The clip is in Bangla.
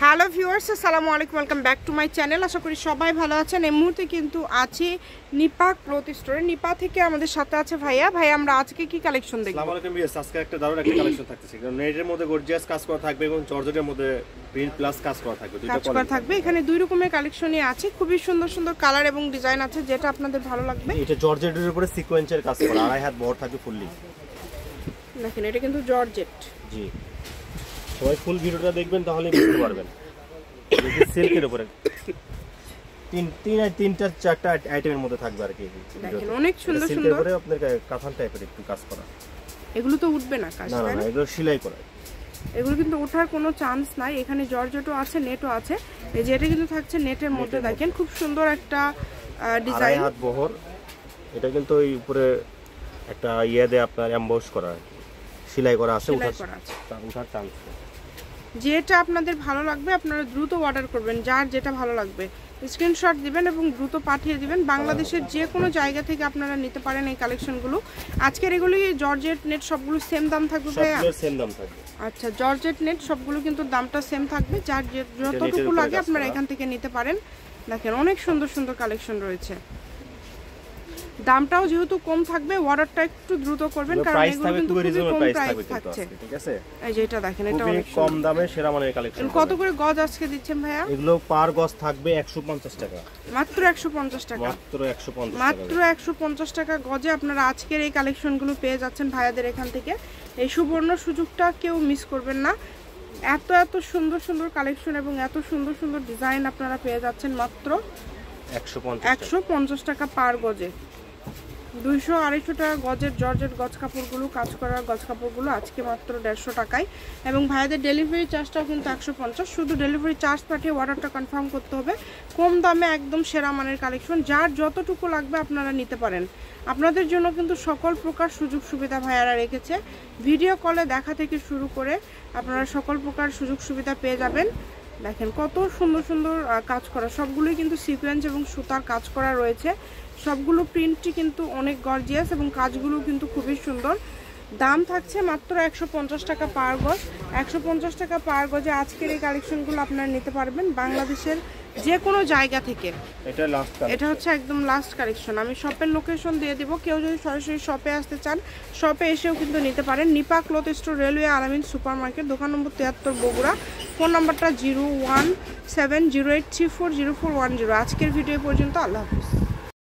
হ্যালো ভিউয়ার্স, আসসালামু আলাইকুম, welcome back to my channel. আশা করি সবাই ভালো আছেন। এই মুহূর্তে কিন্তু আছি নিপা ক্লথ স্টোরে। নিপা থেকে আমাদের সাথে আছে ভাইয়া। ভাই, আমরা আজকে কি কালেকশন দেখব? আসসালামু আলাইকুম ভিউয়ার্স, আজকে একটা দারুণ একটা কালেকশন থাকতেছে। নেটের মধ্যে গর্জিয়াস কাজ করা থাকবে এবং জর্জেটের মধ্যে প্রিন্ট প্লাস কাজ করা থাকবে। দুইটা করা থাকবে। এখানে দুই রকমের কালেকশনই আছে, খুবই সুন্দর সুন্দর কালার এবং ডিজাইন আছে, যেটা আপনাদের ভালো লাগবে। এটা জর্জেটের উপরে সিকোয়েন্সের কাজ করা, আড়াই হাত বহর থাকবে ফুললি। দেখেন, এটা কিন্তু জর্জেট। জি, সবাই ফুল ভিডিওটা দেখবেন তাহলে বুঝতে পারবেন। এটা সিল্কের উপরে তিনটা চারটা আইটেমের মধ্যে থাকবে আর কি। দেখেন, অনেক সুন্দর সুন্দর। সিল্কের উপরে আপনার কাঁথান টাইপের একটু কাজ করা। এগুলো তো উঠবে না কাজ, না না, এগুলো সেলাই করা। এগুলো কিন্তু ওঠার কোনো চান্স নাই। এখানে জর্জেটও আছে, নেটও আছে। এই যে এটা কিন্তু থাকছে নেটের মধ্যে। দেখেন, খুব সুন্দর একটা ডিজাইন, হাত বহর। এটা কিন্তু ওই উপরে একটা দেয় আপনার এমবস করা, সেলাই করা আছে, ওঠার চান্স। যেটা আপনাদের ভালো লাগবে আপনারা দ্রুত অর্ডার করবেন। যার যেটা ভালো লাগবে স্ক্রিনশট দিবেন এবং দ্রুত পাঠিয়ে দিবেন। বাংলাদেশের যে কোনো জায়গা থেকে আপনারা নিতে পারেন এই কালেকশনগুলো। আজকের এগুলি জর্জেট নেট সবগুলো সেম দাম থাকবে ভাইয়া? সেম দাম থাকবে। আচ্ছা, জর্জেট নেট সবগুলো কিন্তু দামটা সেম থাকবে। যার যতটুকু লাগে আপনারা এখান থেকে নিতে পারেন। দেখেন, অনেক সুন্দর সুন্দর কালেকশন রয়েছে। দামটাও যেহেতু কম থাকবে, অর্ডারটা একটু দ্রুত করবেন, কারণ এগুলো কিন্তু খুবই কম প্রাইস থাকছে। ঠিক আছে, এই যে এটা দেখেন, এটা অনেক কম দামে সেরা মানের কালেকশন। কত করে গজ আজকে দিচ্ছেন ভাইয়া? এগুলো পার গজ থাকবে 150 টাকা। মাত্র 150 টাকা। মাত্র 150 টাকা গজে আপনারা আজকের এই কালেকশনগুলো পেয়ে যাচ্ছেন ভাইয়াদের এখান থেকে। এই সুবর্ণ সুযোগটা কেউ মিস করবেন না। এত এত সুন্দর সুন্দর কালেকশন এবং এত সুন্দর সুন্দর ডিজাইন আপনারা পেয়ে যাচ্ছেন মাত্র 150 টাকা পার গজে। 200-250 টাকা গজের জর্জেট গজ কাপড়গুলো, কাজ করা গজ কাপড়গুলো আজকে মাত্র 150 টাকায়। এবং ভাইদের ডেলিভারি চার্জটাও কিন্তু 150। শুধু ডেলিভারি চার্জ পাঠিয়ে অর্ডারটা কনফার্ম করতে হবে। কম দামে একদম সেরা মানের কালেকশন, যার যতটুকু লাগবে আপনারা নিতে পারেন। আপনাদের জন্য কিন্তু সকল প্রকার সুযোগ সুবিধা ভাইয়ারা রেখেছে। ভিডিও কলে দেখা থেকে শুরু করে আপনারা সকল প্রকার সুযোগ সুবিধা পেয়ে যাবেন। দেখেন, কত সুন্দর সুন্দর কাজ করা, সবগুলোই কিন্তু সিকোয়েন্স এবং সুতার কাজ করা রয়েছে। সবগুলো প্রিন্টই কিন্তু অনেক গর্জিয়াস এবং কাজগুলো কিন্তু খুবই সুন্দর। দাম থাকছে মাত্র 150 টাকা পার গজ। 150 টাকা পার গজে আজকের এই কালেকশনগুলো আপনারা নিতে পারবেন বাংলাদেশের যে কোনো জায়গা থেকে। এটা হচ্ছে একদম লাস্ট কালেকশন। আমি শপের লোকেশন দিয়ে দিব, কেউ যদি সরাসরি শপে আসতে চান শপে এসেও কিন্তু নিতে পারেন। নিপা ক্লথ স্টোর, রেলওয়ে আলামিন সুপার মার্কেট, দোকান নম্বর 73, বগুড়া। ফোন নাম্বারটা 01708340410। আজকের ভিডিও পর্যন্ত। আল্লাহ হাফিজ।